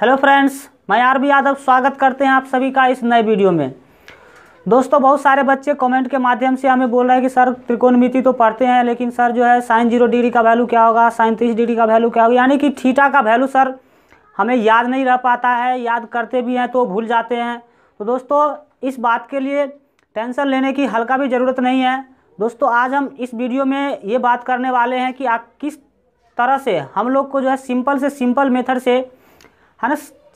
Hello friends, मैं RB Yadav स्वागत करते हैं आप सभी का इस नए वीडियो में। दोस्तों, बहुत सारे बच्चे कमेंट के माध्यम से हमें बोल रहे हैं कि सर त्रिकोणमिति तो पढ़ते हैं, लेकिन सर जो है साइन 0 डिग्री का वैल्यू क्या होगा, साइन 30 डिग्री का वैल्यू क्या होगा, यानी कि थीटा का वैल्यू सर हमें याद नहीं रह पाता है, याद करते भी हैं तो भूल जाते हैं। तो दोस्तों, इस बात के लिए टेंशन लेने की हल्का भी ज़रूरत नहीं है। दोस्तों, आज हम इस वीडियो में ये बात करने वाले हैं कि आप किस तरह से हम लोग को जो है सिंपल से सिंपल मेथड से है ना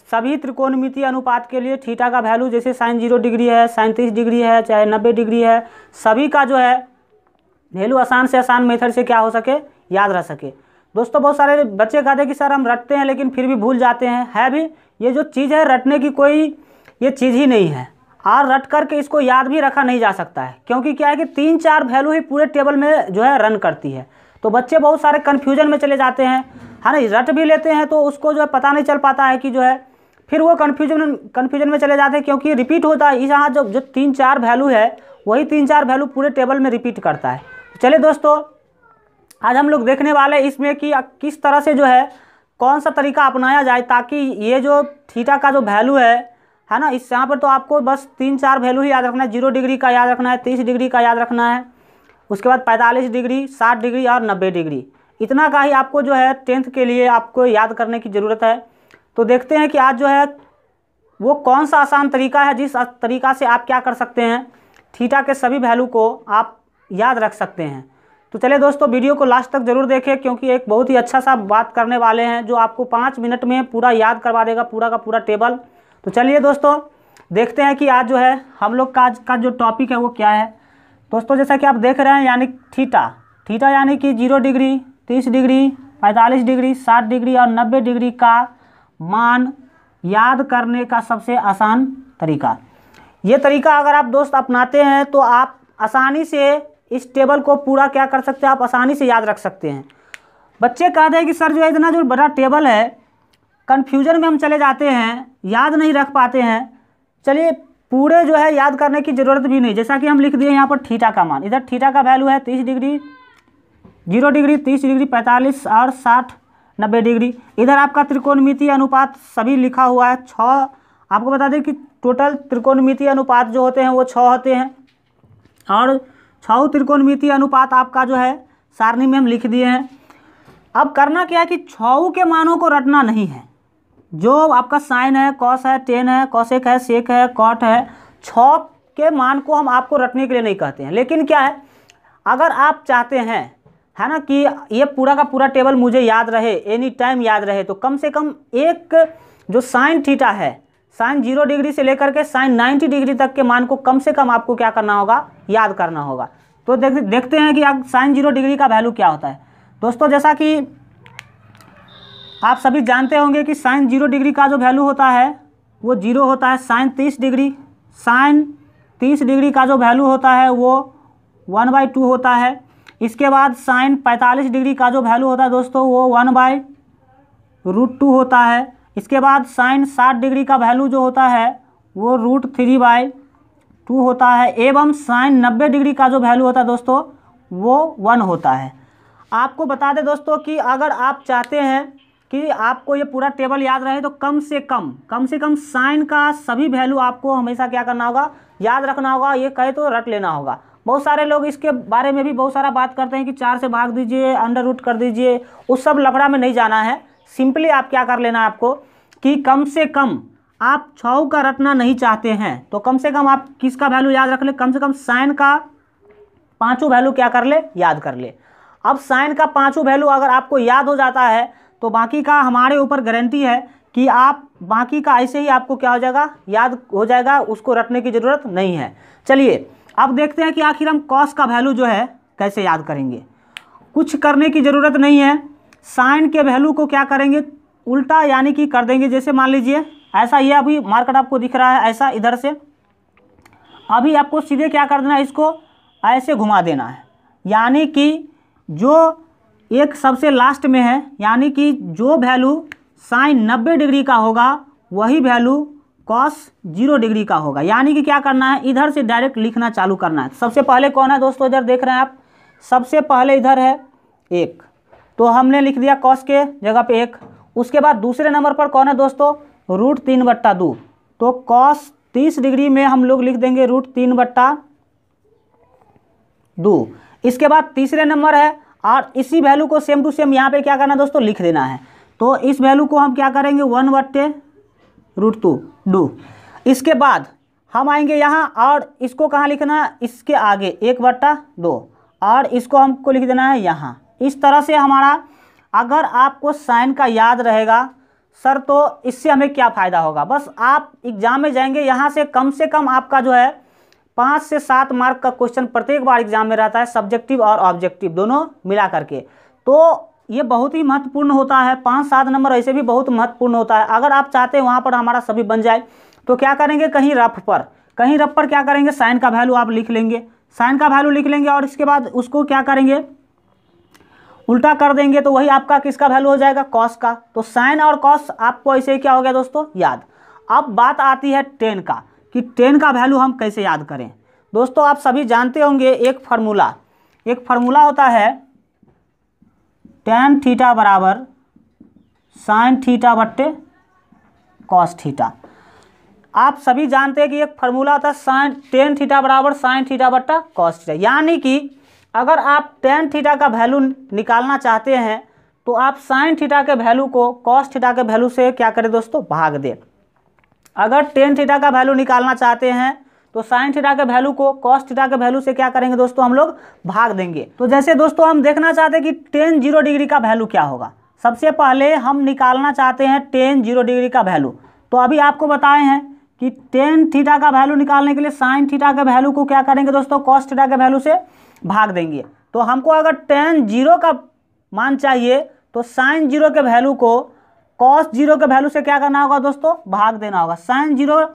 सभी त्रिकोणमितीय अनुपात के लिए थीटा का वैल्यू, जैसे साइन 0 डिग्री है, साइन 30 डिग्री है, चाहे 90 डिग्री है, सभी का जो है वैल्यू आसान से आसान मेथड से क्या हो सके, याद रह सके। दोस्तों, बहुत सारे बच्चे कहते हैं कि सर हम रटते हैं लेकिन फिर भी भूल जाते हैं। है भी, ये जो चीज़ है रटने की कोई ये चीज़ ही नहीं है, और रट करके इसको याद भी रखा नहीं जा सकता है, क्योंकि क्या है कि 3-4 वैल्यू ही पूरे टेबल में जो है रन करती है। तो बच्चे बहुत सारे कन्फ्यूजन में चले जाते हैं, है ना, रट भी लेते हैं तो उसको जो है पता नहीं चल पाता है कि जो है फिर वो कन्फ्यूजन में चले जाते हैं, क्योंकि रिपीट होता है। यहाँ जो 3-4 वैल्यू है वही 3-4 वैल्यू पूरे टेबल में रिपीट करता है। चलिए दोस्तों, आज हम लोग देखने वाले इसमें कि किस तरह से जो है कौन सा तरीका अपनाया जाए ताकि ये जो थीटा का जो वैल्यू है ना, इस यहाँ पर तो आपको बस 3-4 वैल्यू ही याद रखना है। 0 डिग्री का याद रखना है, 30 डिग्री का याद रखना है, उसके बाद 45 डिग्री, 60 डिग्री और 90 डिग्री, इतना का ही आपको जो है 10th के लिए आपको याद करने की ज़रूरत है। तो देखते हैं कि आज जो है वो कौन सा आसान तरीका है जिस तरीका से आप क्या कर सकते हैं, थीटा के सभी वैल्यू को आप याद रख सकते हैं। तो चलिए दोस्तों, वीडियो को लास्ट तक ज़रूर देखें, क्योंकि एक बहुत ही अच्छा सा बात करने वाले हैं जो आपको 5 मिनट में पूरा याद करवा देगा, पूरा का पूरा टेबल। तो चलिए दोस्तों, देखते हैं कि आज जो है हम लोग का आज का जो टॉपिक है वो क्या है। दोस्तों, जैसा कि आप देख रहे हैं, यानी थीटा यानी कि 0 डिग्री, 30 डिग्री, 45 डिग्री, 60 डिग्री और 90 डिग्री का मान याद करने का सबसे आसान तरीका। ये तरीका अगर आप दोस्त अपनाते हैं तो आप आसानी से इस टेबल को पूरा क्या कर सकते हैं, आप आसानी से याद रख सकते हैं। बच्चे कहते हैं कि सर जो है इतना जो बड़ा टेबल है, कन्फ्यूजन में हम चले जाते हैं, याद नहीं रख पाते हैं। चलिए, पूरे जो है याद करने की ज़रूरत भी नहीं। जैसा कि हम लिख दिए यहाँ पर थीटा का मान, इधर थीटा का वैल्यू है 30 डिग्री, 0 डिग्री, 30 डिग्री, 45 और 60, 90 डिग्री। इधर आपका त्रिकोणमितीय अनुपात सभी लिखा हुआ है 6। आपको बता दें कि टोटल त्रिकोणमितीय अनुपात जो होते हैं वो 6 होते हैं, और 6 त्रिकोणमितीय अनुपात आपका जो है सारणी में हम लिख दिए हैं। अब करना क्या है कि 6 के मानों को रटना नहीं है। जो आपका साइन है, कॉस है, टेन है, कॉसेक है, सेक है, कॉट है, 6 के मान को हम आपको रटने के लिए नहीं कहते हैं। लेकिन क्या है, अगर आप चाहते हैं है ना कि ये पूरा का पूरा टेबल मुझे याद रहे, एनी टाइम याद रहे, तो कम से कम एक जो साइन थीटा है, साइन 0 डिग्री से लेकर के साइन 90 डिग्री तक के मान को कम से कम आपको क्या करना होगा, याद करना होगा। तो देखते हैं कि साइन 0 डिग्री का वैल्यू क्या होता है। दोस्तों, जैसा कि आप सभी जानते होंगे कि साइन 0 डिग्री का जो वैल्यू होता है वो 0 होता है। साइन 30 डिग्री, साइन 30 डिग्री का जो वैल्यू होता है वो 1/2 होता है। इसके बाद साइन 45 डिग्री का जो वैल्यू होता है दोस्तों वो 1/√2 होता है। इसके बाद साइन 60 डिग्री का वैल्यू जो होता है वो √3/2 होता है। एवं साइन 90 डिग्री का जो वैल्यू होता है दोस्तों वो 1 होता है। आपको बता दें दोस्तों कि अगर आप चाहते हैं कि आपको ये पूरा टेबल याद रहे तो कम से कम साइन का सभी वैल्यू आपको हमेशा क्या करना होगा, याद रखना होगा। ये कहे तो रट लेना होगा। बहुत सारे लोग इसके बारे में भी बहुत सारा बात करते हैं कि 4 से भाग दीजिए, अंडर रूट कर दीजिए, उस सब लफड़ा में नहीं जाना है। सिंपली आप क्या कर लेना है आपको कि कम से कम आप 6 का रटना नहीं चाहते हैं तो कम से कम आप किसका वैल्यू याद रख ले, कम से कम साइन का 5 वैल्यू क्या कर ले, याद कर ले। अब साइन का 5 वैल्यू अगर आपको याद हो जाता है तो बाकी का हमारे ऊपर गारंटी है कि आप बाकी का ऐसे ही आपको क्या हो जाएगा, याद हो जाएगा, उसको रटने की ज़रूरत नहीं है। चलिए, अब देखते हैं कि आखिर हम कॉस का वैल्यू जो है कैसे याद करेंगे। कुछ करने की ज़रूरत नहीं है, साइन के वैल्यू को क्या करेंगे, उल्टा यानी कि कर देंगे। जैसे मान लीजिए ऐसा, ये अभी मार्केट आपको दिख रहा है ऐसा, इधर से अभी आपको सीधे क्या कर देना है, इसको ऐसे घुमा देना है। यानी कि जो एक सबसे लास्ट में है, यानी कि जो वैल्यू साइन 90 डिग्री का होगा वही वैल्यू कॉस 0 डिग्री का होगा। यानी कि क्या करना है, इधर से डायरेक्ट लिखना चालू करना है। सबसे पहले कौन है दोस्तों, इधर देख रहे हैं आप, सबसे पहले इधर है 1, तो हमने लिख दिया कॉस के जगह पे 1। उसके बाद दूसरे नंबर पर कौन है दोस्तों, √3/2। तो कॉस 30 डिग्री में हम लोग लिख देंगे √3/2। इसके बाद तीसरे नंबर है, और इसी वैल्यू को सेम टू सेम यहाँ पे क्या करना है दोस्तों, लिख देना है। तो इस वैल्यू को हम क्या करेंगे, 1/√2। इसके बाद हम आएंगे यहाँ, और इसको कहाँ लिखना है, इसके आगे 1/2, और इसको हमको लिख देना है यहाँ। इस तरह से हमारा, अगर आपको साइन का याद रहेगा सर, तो इससे हमें क्या फ़ायदा होगा, बस आप एग्ज़ाम में जाएंगे, यहाँ से कम आपका जो है 5 से 7 मार्क का क्वेश्चन प्रत्येक बार एग्जाम में रहता है, सब्जेक्टिव और ऑब्जेक्टिव दोनों मिला करके। तो ये बहुत ही महत्वपूर्ण होता है, 5-7 नंबर ऐसे भी बहुत महत्वपूर्ण होता है। अगर आप चाहते हैं वहाँ पर हमारा सभी बन जाए, तो क्या करेंगे, कहीं रफ पर क्या करेंगे, साइन का वैल्यू आप लिख लेंगे, और इसके बाद उसको क्या करेंगे, उल्टा कर देंगे, तो वही आपका किसका वैल्यू हो जाएगा, कॉस का। तो साइन और कॉस आपको ऐसे ही क्या हो गया दोस्तों, याद। अब बात आती है टेन का, कि टेन का वैल्यू हम कैसे याद करें। दोस्तों आप सभी जानते होंगे एक फार्मूला होता है, tan थीटा बराबर sin थीटा बट्टे कॉस थीटा। आप सभी जानते हैं कि एक फार्मूला होता है tan थीटा बराबर sin थीटा बट्टा कॉस थीटा। यानी कि अगर आप tan थीटा का वैल्यू निकालना चाहते हैं, तो आप sin थीटा के वैल्यू को cos थीटा के वैल्यू से क्या करें दोस्तों, भाग दें। अगर tan थीटा का वैल्यू निकालना चाहते हैं, तो sin थीटा के वैल्यू को cos थीटा के वैल्यू से क्या करेंगे दोस्तों, हम लोग भाग देंगे। तो जैसे दोस्तों हम देखना चाहते हैं कि tan 0 डिग्री का वैल्यू क्या होगा। सबसे पहले हम निकालना चाहते हैं tan 0 डिग्री का वैल्यू। तो अभी आपको बताए हैं कि tan थीटा का वैल्यू निकालने के लिए sin थीटा के वैल्यू को क्या करेंगे दोस्तों, cos थीटा के वैल्यू से भाग देंगे। तो हमको अगर tan 0 का मान चाहिए, तो sin 0 के वैल्यू को cos 0 के वैल्यू से क्या करना होगा दोस्तों, भाग देना होगा। sin 0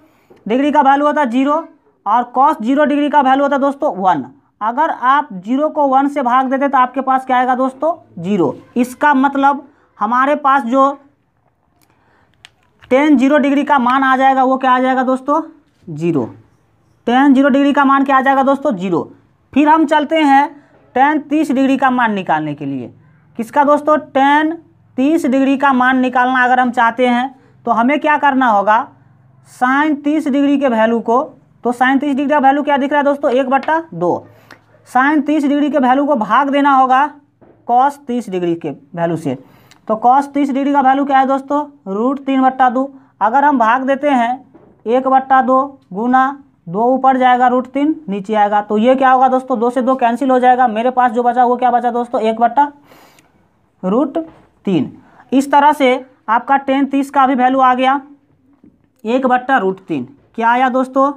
डिग्री का वैल्यू होता है 0, और cos 0 डिग्री का वैल्यू होता है दोस्तों 1। अगर आप 0 को 1 से भाग देते तो आपके पास क्या आएगा दोस्तों, 0। इसका मतलब हमारे पास जो tan 0 डिग्री का मान आ जाएगा वो क्या आ जाएगा दोस्तों, 0। tan 0 डिग्री का मान क्या आ जाएगा दोस्तों, 0। फिर हम चलते हैं tan 30 डिग्री का मान निकालने के लिए। किसका दोस्तों, tan 30 डिग्री का मान निकालना अगर हम चाहते हैं, तो हमें क्या करना होगा, sin 30 डिग्री के वैल्यू को, तो sin 30 डिग्री का वैल्यू क्या दिख रहा है दोस्तों, 1/2। sin 30 डिग्री के वैल्यू को भाग देना होगा cos 30 डिग्री के वैल्यू से। तो cos 30 डिग्री का वैल्यू क्या है दोस्तों, √3/2। अगर हम भाग देते हैं 1/2 गुना 2 ऊपर जाएगा, √3 नीचे आएगा, तो ये क्या होगा दोस्तों, 2 से 2 कैंसिल हो जाएगा। मेरे पास जो बचा वो क्या बचा दोस्तों, 1/√3। इस तरह से आपका tan 30 का भी वैल्यू आ गया 1/√3। क्या आया दोस्तों,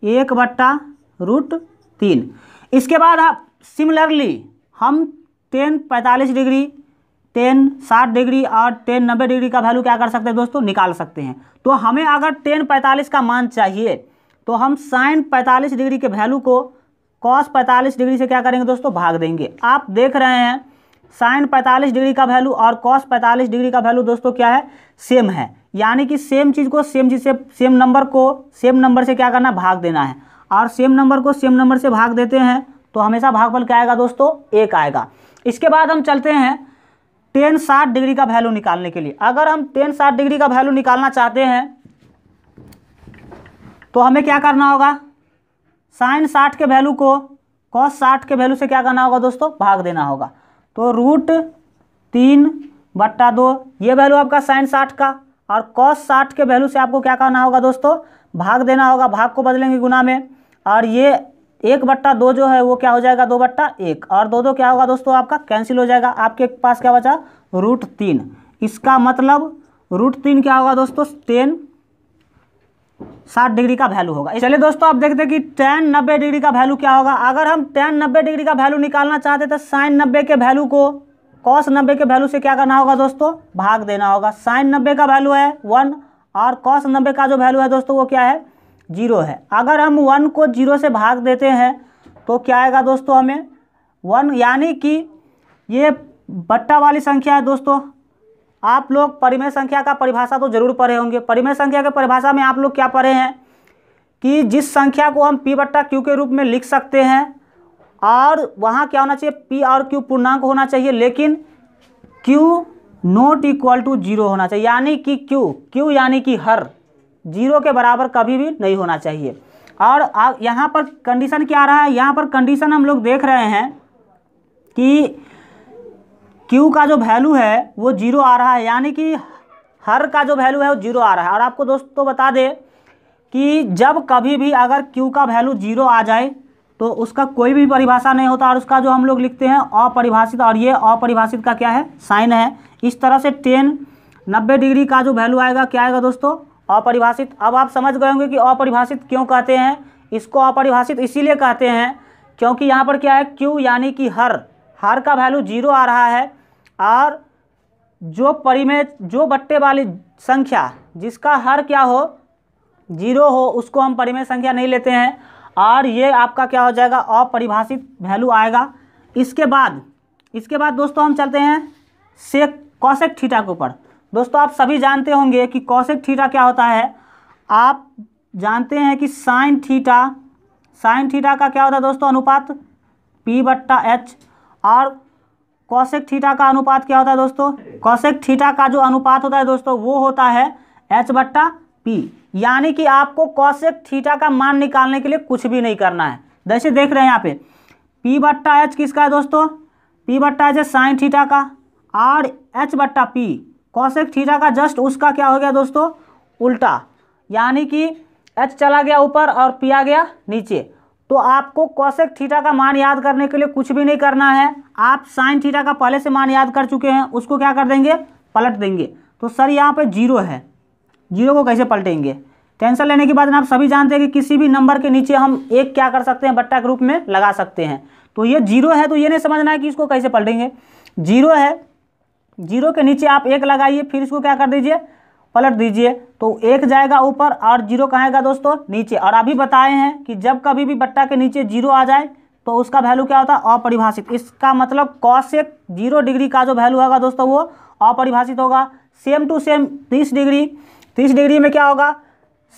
1/√3। इसके बाद आप सिमिलरली हम tan 45 डिग्री, tan 60 डिग्री और tan 90 डिग्री का वैल्यू क्या कर सकते हैं दोस्तों, निकाल सकते हैं। तो हमें अगर tan 45 का मान चाहिए, तो हम sin 45 डिग्री के वैल्यू को cos 45 डिग्री से क्या करेंगे दोस्तों, भाग देंगे। आप देख रहे हैं sin 45 डिग्री का वैल्यू और cos 45 डिग्री का वैल्यू दोस्तों क्या है, सेम है। यानी कि सेम चीज़ को सेम चीज़ से, सेम नंबर से क्या करना, भाग देना है। और सेम नंबर को सेम नंबर से भाग देते हैं तो हमेशा भागफल क्या आएगा दोस्तों, 1 आएगा। इसके बाद हम चलते हैं tan 60 डिग्री का वैल्यू निकालने के लिए। अगर हम tan 60 डिग्री का वैल्यू निकालना चाहते हैं, तो हमें क्या करना होगा, sin 60 के वैल्यू को cos 60 के वैल्यू से क्या करना होगा दोस्तों, भाग देना होगा। तो √3/2 ये वैल्यू आपका sin 60 का, और cos 60 के वैल्यू से आपको क्या करना होगा दोस्तों, भाग देना होगा। भाग को बदलेंगे गुना में, और ये 1/2 जो है वो क्या हो जाएगा, 2/1, और 2 क्या होगा दोस्तों, आपका कैंसिल हो जाएगा। आपके पास क्या बचा, √3। इसका मतलब √3 क्या होगा दोस्तों, tan 60 डिग्री का वैल्यू होगा। चलिए दोस्तों आप देखते हैं कि tan 90 डिग्री का वैल्यू क्या होगा। अगर हम tan 90 डिग्री का वैल्यू निकालना चाहते तो sin 90 के वैल्यू को cos 90 के वैल्यू से क्या करना होगा दोस्तों, भाग देना होगा। sin 90 का वैल्यू है 1, और cos 90 का जो वैल्यू है दोस्तों वो क्या है, 0 है। अगर हम 1 को 0 से भाग देते हैं तो क्या आएगा दोस्तों, हमें 1, यानी कि ये बट्टा वाली संख्या है दोस्तों। आप लोग परिमेय संख्या का परिभाषा तो जरूर पढ़े होंगे। परिमेय संख्या के परिभाषा में आप लोग क्या पढ़े हैं कि जिस संख्या को हम P/Q के रूप में लिख सकते हैं, और वहाँ क्या होना चाहिए, P और Q पूर्णांक होना चाहिए, लेकिन Q not equal to zero होना चाहिए, यानी कि क्यू यानी कि हर जीरो के बराबर कभी भी नहीं होना चाहिए। और यहाँ पर कंडीशन क्या आ रहा है, यहाँ पर कंडीशन हम लोग देख रहे हैं कि क्यू का जो वैल्यू है वो जीरो आ रहा है, यानी कि हर का जो वैल्यू है वो जीरो आ रहा है। और आपको दोस्तों बता दें कि जब कभी भी अगर क्यू का वैल्यू जीरो आ जाए तो उसका कोई भी परिभाषा नहीं होता, और उसका जो हम लोग लिखते हैं अपरिभाषित, और ये अपरिभाषित का क्या है, साइन है। इस तरह से 90 डिग्री का जो वैल्यू आएगा क्या आएगा दोस्तों, अपरिभाषित। अब आप समझ गए होंगे कि अपरिभाषित क्यों कहते हैं, इसको अपरिभाषित इसीलिए कहते हैं क्योंकि यहाँ पर क्या है, क्यू यानी कि हर का वैल्यू जीरो आ रहा है, और जो बट्टे वाली संख्या जिसका हर क्या हो, जीरो हो, उसको हम परिमेय संख्या नहीं लेते हैं, और ये आपका क्या हो जाएगा, अपरिभाषित वैल्यू आएगा। इसके बाद दोस्तों हम चलते हैं सेक कॉसेक थीटा के ऊपर। दोस्तों आप सभी जानते होंगे कि कॉसेक थीटा क्या होता है। आप जानते हैं कि साइन थीटा का क्या होता है दोस्तों, अनुपात P/H, और कॉसेक थीटा का अनुपात क्या होता है दोस्तों, कॉसेक थीटा का जो अनुपात होता है दोस्तों वो होता है H/P। यानी कि आपको कॉसेक थीटा का मान निकालने के लिए कुछ भी नहीं करना है। जैसे देख रहे हैं यहाँ पे P/H किसका है दोस्तों, P/H है साइन थीटा का, और H/P कॉसेक थीटा का जस्ट उसका क्या हो गया दोस्तों, उल्टा, यानी कि H चला गया ऊपर और P आ गया नीचे। तो आपको कॉसेक थीटा का मान याद करने के लिए कुछ भी नहीं करना है। आप साइन थीटा का पहले से मान याद कर चुके हैं, उसको क्या कर देंगे, पलट देंगे। तो सर यहाँ पे जीरो है, जीरो को कैसे पलटेंगे, टेंशन लेने की बात नहीं। आप सभी जानते हैं कि किसी भी नंबर के नीचे हम एक क्या कर सकते हैं, बट्टा के रूप में लगा सकते हैं। तो ये जीरो है, तो ये नहीं समझना है कि इसको कैसे पलटेंगे। जीरो है, जीरो के नीचे आप एक लगाइए, फिर इसको क्या कर दीजिए, पलट दीजिए। तो एक जाएगा ऊपर और जीरो कहाँ आएगा दोस्तों, नीचे। और अभी बताए हैं कि जब कभी भी बट्टा के नीचे जीरो आ जाए तो उसका वैल्यू क्या होता है, अपरिभाषित। इसका मतलब कॉसेक 0 डिग्री का जो वैल्यू होगा दोस्तों वो अपरिभाषित होगा। सेम टू सेम 30 डिग्री में क्या होगा,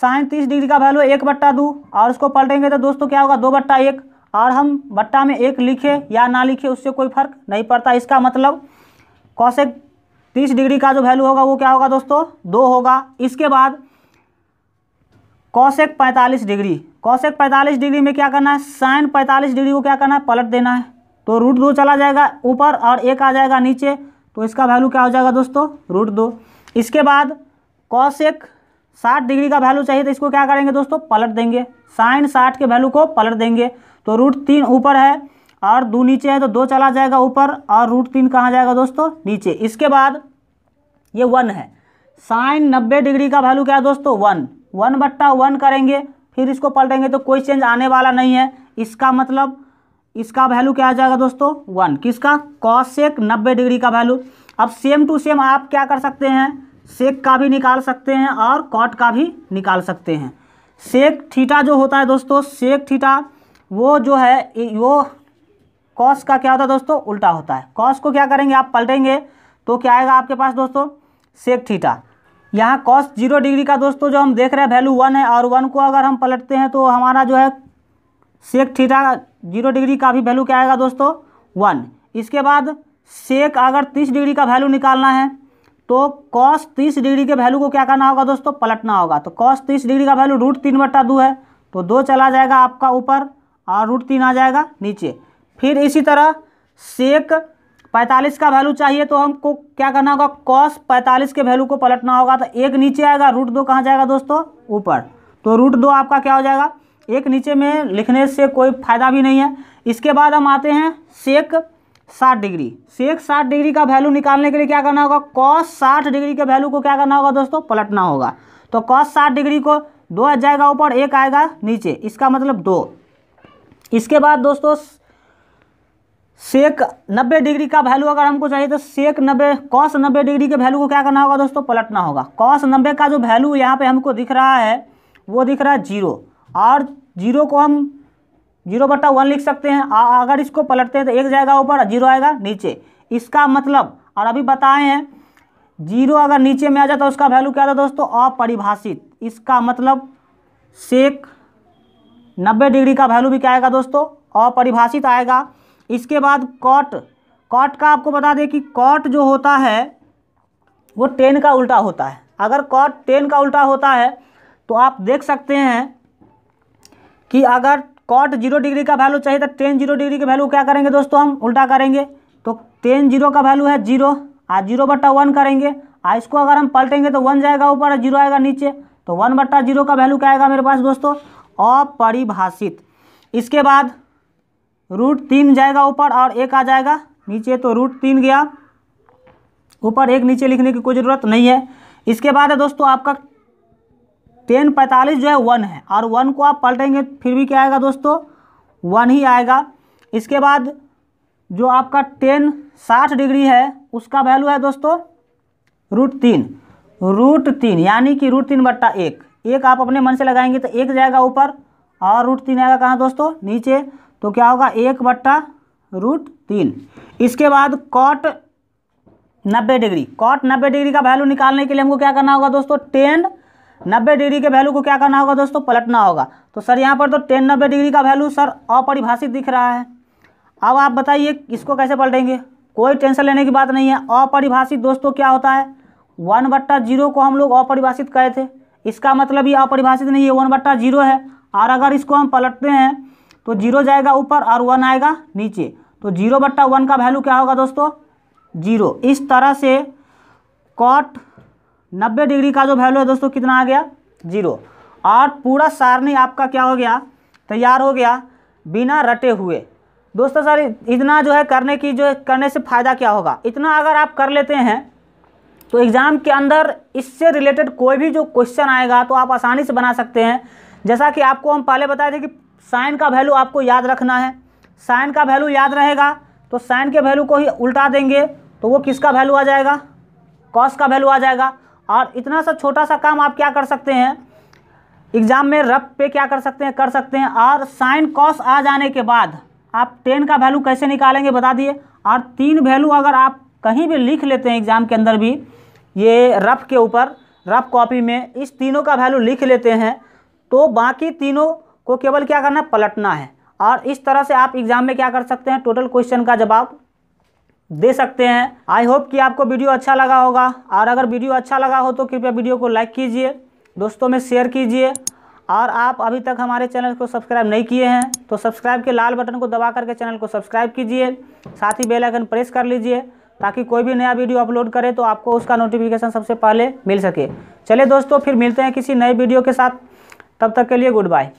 साइन 30 डिग्री का वैल्यू 1/2, और उसको पलटेंगे तो दोस्तों क्या होगा, 2/1। और हम बट्टा में 1 लिखे या ना लिखे उससे कोई फर्क नहीं पड़ता। इसका मतलब कॉसेक 30 डिग्री का जो वैल्यू होगा वो क्या होगा दोस्तों, 2 होगा। इसके बाद कॉसेक 45 डिग्री में क्या करना है, साइन 45 डिग्री को क्या करना है, पलट देना है। तो √2 चला जाएगा ऊपर और 1 आ जाएगा नीचे, तो इसका वैल्यू क्या हो जाएगा दोस्तों, √2। इसके बाद कॉसेक 60 डिग्री का वैल्यू चाहिए, तो इसको क्या करेंगे दोस्तों, पलट देंगे, साइन 60 के वैल्यू को पलट देंगे। तो √3 ऊपर है और 2 नीचे है, तो 2 चला जाएगा ऊपर और √3 कहाँ जाएगा दोस्तों, नीचे। इसके बाद ये 1 है, साइन 90 डिग्री का वैल्यू क्या है दोस्तों, 1/1 करेंगे, फिर इसको पलटेंगे तो कोई चेंज आने वाला नहीं है। इसका मतलब इसका वैल्यू क्या आ जाएगा दोस्तों, 1। किसका, कॉसेक 90 डिग्री का वैल्यू। अब सेम टू सेम आप क्या कर सकते हैं, सेक का भी निकाल सकते हैं और कॉट का भी निकाल सकते हैं। सेक थीटा जो होता है दोस्तों, सेक थीटा वो जो है वो कॉस का क्या होता है दोस्तों, उल्टा होता है। कॉस को क्या करेंगे, आप पलटेंगे तो क्या आएगा आपके पास दोस्तों, सेक थीटा। यहाँ कॉस 0 डिग्री का दोस्तों जो हम देख रहे हैं वैल्यू 1 है, और 1 को अगर हम पलटते हैं तो हमारा जो है सेक थीटा 0 डिग्री का भी वैल्यू क्या आएगा दोस्तों, 1। इसके बाद सेक अगर 30 डिग्री का वैल्यू निकालना है तो कॉस 30 डिग्री के वैल्यू को क्या करना होगा दोस्तों, पलटना होगा। तो कॉस 30 डिग्री का वैल्यू √3/2 है, तो 2 चला जाएगा आपका ऊपर और √3 आ जाएगा नीचे। फिर इसी तरह सेक 45 का वैल्यू चाहिए, तो हमको क्या करना होगा, कॉस 45 के वैल्यू को पलटना होगा। तो 1 नीचे आएगा, √2 कहाँ जाएगा दोस्तों, ऊपर। तो √2 आपका क्या हो जाएगा, 1 नीचे में लिखने से कोई फायदा भी नहीं है। इसके बाद हम आते हैं सेक 60 डिग्री। सेक 60 डिग्री का वैल्यू निकालने के लिए क्या करना होगा, कॉस 60 डिग्री के वैल्यू को क्या करना होगा दोस्तों, पलटना होगा। तो कॉस 60 डिग्री को 2 आ जाएगा ऊपर, 1 आएगा नीचे, इसका मतलब 2। इसके बाद दोस्तों सेक 90 डिग्री का वैल्यू अगर हमको चाहिए तो कॉस 90 डिग्री के वैल्यू को क्या करना होगा दोस्तों, पलटना होगा। कॉस 90 का जो वैल्यू यहाँ पे हमको दिख रहा है वो दिख रहा है 0, और 0 को हम 0/1 लिख सकते हैं। अगर इसको पलटते हैं तो 1 जाएगा ऊपर और 0 आएगा नीचे। इसका मतलब, और अभी बताए हैं 0 अगर नीचे में आ जाता तो उसका वैल्यू क्या था दोस्तों, अपरिभाषित। इसका मतलब सेक 90 डिग्री का वैल्यू भी क्या आएगा दोस्तों, अपरिभाषित आएगा। इसके बाद कॉट का आपको बता दें कि कॉट जो होता है वो टेन का उल्टा होता है। अगर कॉट टेन का उल्टा होता है तो आप देख सकते हैं कि अगर कॉट 0 डिग्री का वैल्यू चाहिए तो टेन 0 डिग्री का वैल्यू क्या करेंगे दोस्तों, हम उल्टा करेंगे। तो टेन 0 का वैल्यू है 0, आज 0/1 करेंगे, इसको अगर हम पलटेंगे तो 1 जाएगा ऊपर और 0 आएगा नीचे। तो 1/0 का वैल्यू क्या आएगा मेरे पास दोस्तों, अपरिभाषित। इसके बाद √3 जाएगा ऊपर और 1 आ जाएगा नीचे, तो √3 गया ऊपर, 1 नीचे लिखने की कोई ज़रूरत नहीं है। इसके बाद है दोस्तों आपका 1045 जो है 1 है, और 1 को आप पलटेंगे फिर भी क्या आएगा दोस्तों, 1 ही आएगा। इसके बाद जो आपका 1060 डिग्री है उसका वैल्यू है दोस्तों √3 यानी कि √3/1। एक आप अपने मन से लगाएंगे तो 1 जाएगा ऊपर और √3 आएगा कहाँ दोस्तों, नीचे। तो क्या होगा 1/√3। इसके बाद कॉट 90 डिग्री, कॉट 90 डिग्री का वैल्यू निकालने के लिए हमको क्या करना होगा दोस्तों, 90 डिग्री के वैल्यू को क्या करना होगा दोस्तों, पलटना होगा। तो सर यहाँ पर तो 90 डिग्री का वैल्यू सर अपरिभाषित दिख रहा है। अब आप बताइए इसको कैसे पलटेंगे, कोई टेंशन लेने की बात नहीं है। अपरिभाषित दोस्तों क्या होता है, 1/0 को हम लोग अपरिभाषित कहे थे, इसका मतलब ये अपरिभाषित नहीं है, 1/0 है। और अगर इसको हम पलटते हैं तो 0 जाएगा ऊपर और 1 आएगा नीचे, तो 0/1 का वैल्यू क्या होगा दोस्तों, 0। इस तरह से कॉट 90 डिग्री का जो वैल्यू है दोस्तों कितना आ गया, 0। और पूरा सारणी आपका क्या हो गया, तैयार हो गया बिना रटे हुए। दोस्तों सर इतना जो है करने से फ़ायदा क्या होगा, इतना अगर आप कर लेते हैं तो एग्ज़ाम के अंदर इससे रिलेटेड कोई भी जो क्वेश्चन आएगा तो आप आसानी से बना सकते हैं। जैसा कि आपको हम पहले बताए थे कि साइन का वैल्यू आपको याद रखना है, साइन का वैल्यू याद रहेगा तो साइन के वैल्यू को ही उल्टा देंगे तो वो किसका वैल्यू आ जाएगा, कॉस का वैल्यू आ जाएगा। और इतना सा छोटा सा काम आप क्या कर सकते हैं, एग्ज़ाम में रफ पे क्या कर सकते हैं। और साइन कॉस आ जाने के बाद आप 10 का वैल्यू कैसे निकालेंगे बता दिए। और 3 वैल्यू अगर आप कहीं भी लिख लेते हैं एग्ज़ाम के अंदर भी, ये रफ के ऊपर रफ कॉपी में इस तीनों का वैल्यू लिख लेते हैं तो बाकी तीनों को केवल क्या करना है, पलटना है। और इस तरह से आप एग्ज़ाम में क्या कर सकते हैं, टोटल क्वेश्चन का जवाब दे सकते हैं। आई होप कि आपको वीडियो अच्छा लगा होगा, और अगर वीडियो अच्छा लगा हो तो कृपया वीडियो को लाइक कीजिए, दोस्तों में शेयर कीजिए। और आप अभी तक हमारे चैनल को सब्सक्राइब नहीं किए हैं तो सब्सक्राइब के लाल बटन को दबा करके चैनल को सब्सक्राइब कीजिए, साथ ही बेल आइकन प्रेस कर लीजिए ताकि कोई भी नया वीडियो अपलोड करे तो आपको उसका नोटिफिकेशन सबसे पहले मिल सके। चलिए दोस्तों फिर मिलते हैं किसी नए वीडियो के साथ, तब तक के लिए गुड बाय।